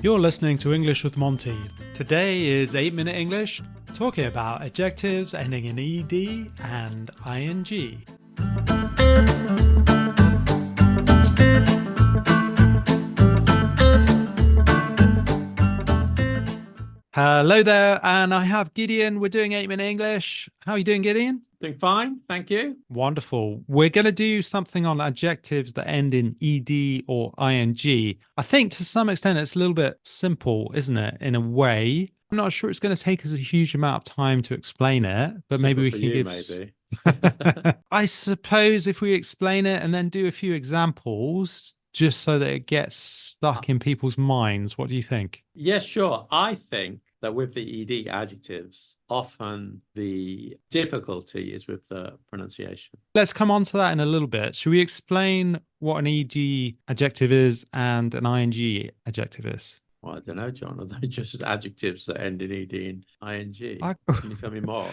You're listening to English with Monty. Today is 8-Minute English, talking about adjectives ending in ed and ing. Hello there, and I have Gideon. We're doing 8-Minute English. How are you doing, Gideon? Doing fine, thank you. Wonderful. We're going to do something on adjectives that end in ed or ing. I think to some extent it's a little bit simple, isn't it, in a way? I'm not sure it's going to take us a huge amount of time to explain it, but maybe we can give... Maybe. I suppose if we explain it and then do a few examples, just so that it gets stuck in people's minds. What do you think? Yes, sure. I think that with the ed adjectives, often the difficulty is with the pronunciation. Let's come on to that in a little bit. Should we explain what an ed adjective is and an ing adjective is? Well, I don't know, John. Are they just adjectives that end in ed and ing? Can you tell me more?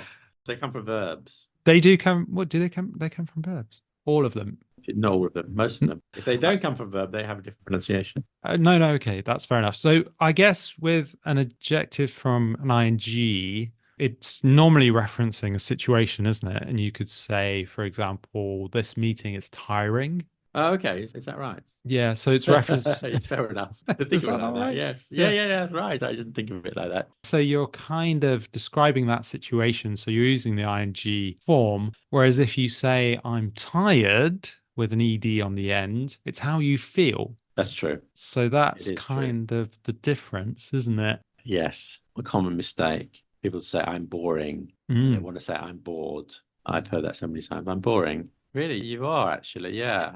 They come from verbs. They do come. What do they come? They come from verbs. All of them. Not all of them, most of them. If they don't come from verb, they have a different pronunciation. No, okay, that's fair enough. So I guess with an adjective from an ing, it's normally referencing a situation, isn't it? And you could say, for example, this meeting is tiring. Oh, okay. Is that right? Yeah, so it's reference. Fair enough. Is that not right? Yes. Yeah, that's right. I didn't think of it like that. So you're kind of describing that situation. So you're using the ing form. Whereas if you say, I'm tired with an ed on the end, it's how you feel. That's true. So that's kind of the difference, isn't it? Yes. A common mistake. People say, I'm boring. They want to say, I'm bored. I've heard that so many times. I'm boring. Really? You are actually, yeah.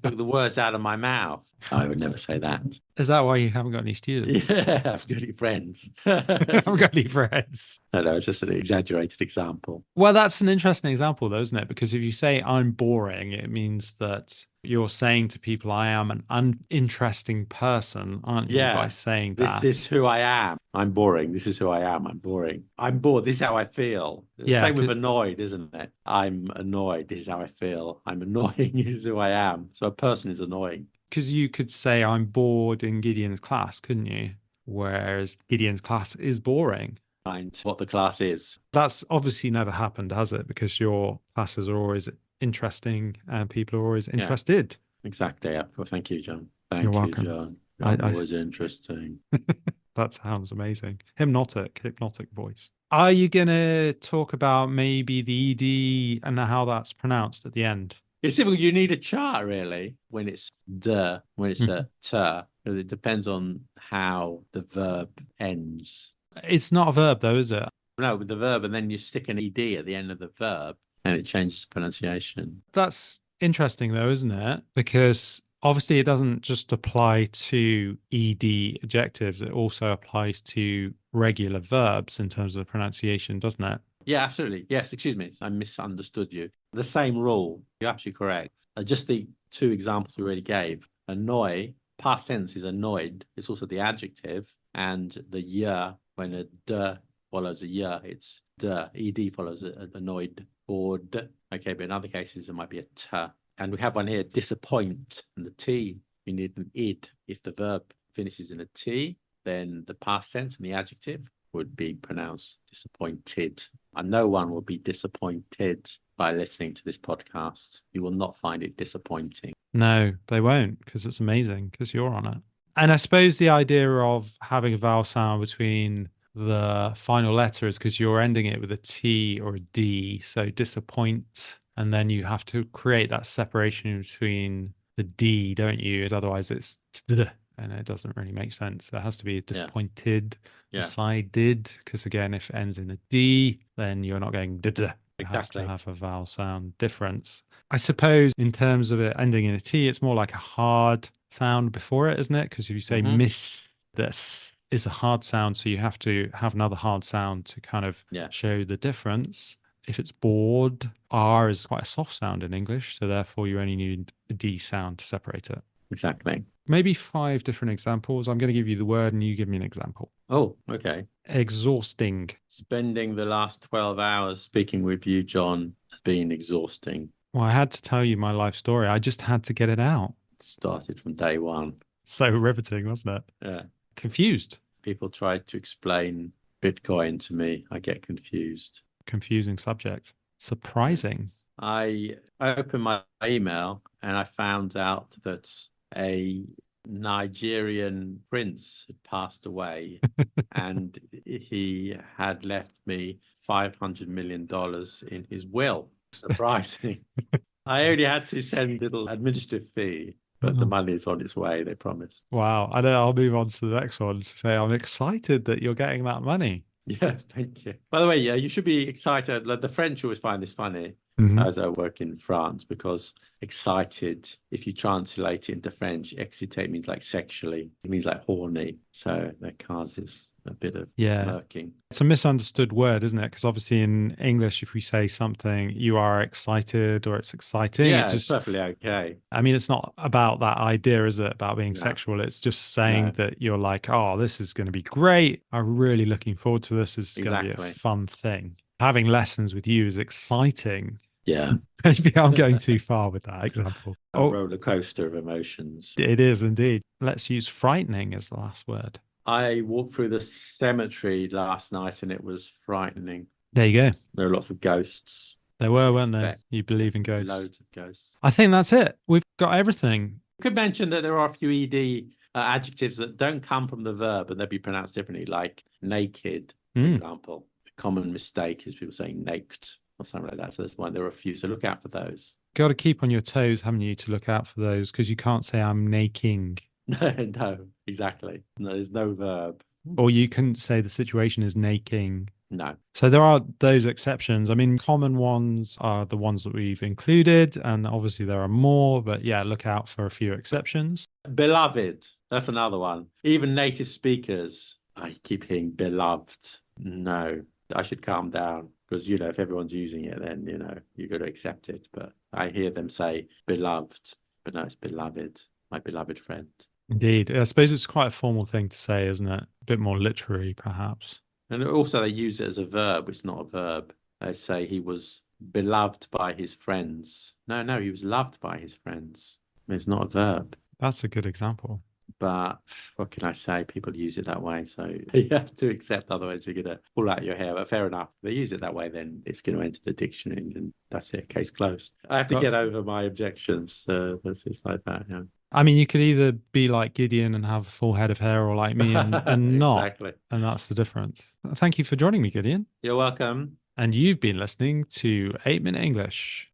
Took the words out of my mouth. I would never say that. Is that why you haven't got any students? Yeah, I've got any friends. I haven't got any friends. No, it's just an exaggerated example. Well, that's an interesting example, though, isn't it? Because if you say I'm boring, it means that you're saying to people, I am an uninteresting person, aren't you? By saying that. This is who I am. I'm boring. This is who I am. I'm boring. I'm bored. This is how I feel. Yeah, same with annoyed, isn't it? I'm annoyed. This is how I feel. I'm annoying. This is who I am. So a person is annoying. Because you could say I'm bored in Gideon's class, couldn't you? Whereas Gideon's class is boring. Find what the class is. That's obviously never happened, has it? Because your classes are always interesting and people are always interested. Yeah, exactly. Well, thank you, John. You're welcome. John. Always interesting. That sounds amazing. Hypnotic voice. Are you going to talk about maybe the ed and how that's pronounced at the end? It's simple. You need a chart, really, when it's the, when it's a ter. It depends on how the verb ends. It's not a verb, though, is it? No, with the verb, and then you stick an ed at the end of the verb, and it changes the pronunciation. That's interesting, though, isn't it? Because obviously it doesn't just apply to ed adjectives. It also applies to regular verbs in terms of the pronunciation, doesn't it? Yeah, absolutely. Yes, excuse me. I misunderstood you. The same rule. You're absolutely correct. Just the two examples we already gave. Annoy, past tense is annoyed. It's also the adjective. And the year, when a d follows a year, it's the ed follows annoyed, bored. Okay, but in other cases, it might be a t. And we have one here, disappoint. And the t, you need an id. If the verb finishes in a t, then the past tense and the adjective would be pronounced disappointed. And no one will be disappointed by listening to this podcast. You will not find it disappointing. No, they won't, because it's amazing, because you're on it. And I suppose the idea of having a vowel sound between the final letter is because you're ending it with a T or a D. So disappoint. And then you have to create that separation between the D, don't you? Because otherwise it's td, and it doesn't really make sense. There has to be a disappointed, decided, because again, if it ends in a D, then you're not going dda. It has to have a vowel sound difference. I suppose in terms of it ending in a T, it's more like a hard sound before it, isn't it? Because if you say miss, this is a hard sound, so you have to have another hard sound to kind of show the difference. If it's bored, R is quite a soft sound in English, so therefore you only need a D sound to separate it. Exactly. Maybe 5 different examples. I'm going to give you the word and you give me an example. Oh, okay. Exhausting. Spending the last 12 hours speaking with you, John, has been exhausting. Well, I had to tell you my life story. I just had to get it out. It started from day one. So riveting, wasn't it? Yeah. Confused. People try to explain Bitcoin to me. I get confused. Confusing subject. Yeah. Surprising. I opened my email and I found out that a Nigerian prince had passed away and he had left me $500 million in his will. Surprising. I only had to send a little administrative fee, but the Oh, money is on its way, they promised. wow. I know I'll move on to the next one to say I'm excited that you're getting that money. Yeah, thank you. By the way, yeah, you should be excited. Like the French always find this funny Mhm. as I work in France because excited, if you translate it into French, excited means like sexually, it means like horny. So that causes a bit of Yeah. smirking. It's a misunderstood word, isn't it? Because obviously in English, if we say something, you are excited or it's exciting, it Yeah, it's just, perfectly okay. I mean, it's not about that idea, is it? About being No, sexual. It's just saying no, that you're like, oh, this is going to be great. I'm really looking forward to this. This is going to be a exactly. fun thing. Having lessons with you is exciting. Yeah, Maybe I'm going too far with that example. a Oh, roller coaster of emotions. it is indeed. Let's use frightening as the last word. I walked through the cemetery last night and it was frightening. There you go. There are lots of ghosts, There as were, you'd weren't there? expect. You Yeah, believe in ghosts. loads of ghosts. I think that's it. We've got everything. Could mention that there are a few ed adjectives that don't come from the verb and they'll be pronounced differently, like naked, for Mm. example. The common mistake is people saying naked or something like that. So that's why there are a few. So look out for those. Got to keep on your toes, haven't you, to look out for those because you can't say I'm naking. No, exactly. No, there's no verb. Or you can say the situation is naking. No. So there are those exceptions. I mean, common ones are the ones that we've included, and obviously there are more, but yeah, look out for a few exceptions. Beloved. That's another one. Even native speakers, I keep hearing beloved. No, I should calm down because, if everyone's using it, then, you've got to accept it. But I hear them say beloved, but no, it's beloved, my beloved friend. Indeed. I suppose it's quite a formal thing to say, isn't it? A bit more literary, perhaps. And also, they use it as a verb. It's not a verb. They say he was beloved by his friends. No, he was loved by his friends. It's not a verb. That's a good example. But what can I say? People use it that way. So you have to accept, otherwise you're going to pull out your hair. But fair enough. If they use it that way, then it's going to enter the dictionary and that's it. Case closed. I have to get over my objections. That's just like that. Yeah. I mean, you could either be like Gideon and have a full head of hair or like me and not. Exactly. And that's the difference. Thank you for joining me, Gideon. You're welcome. And you've been listening to 8 Minute English.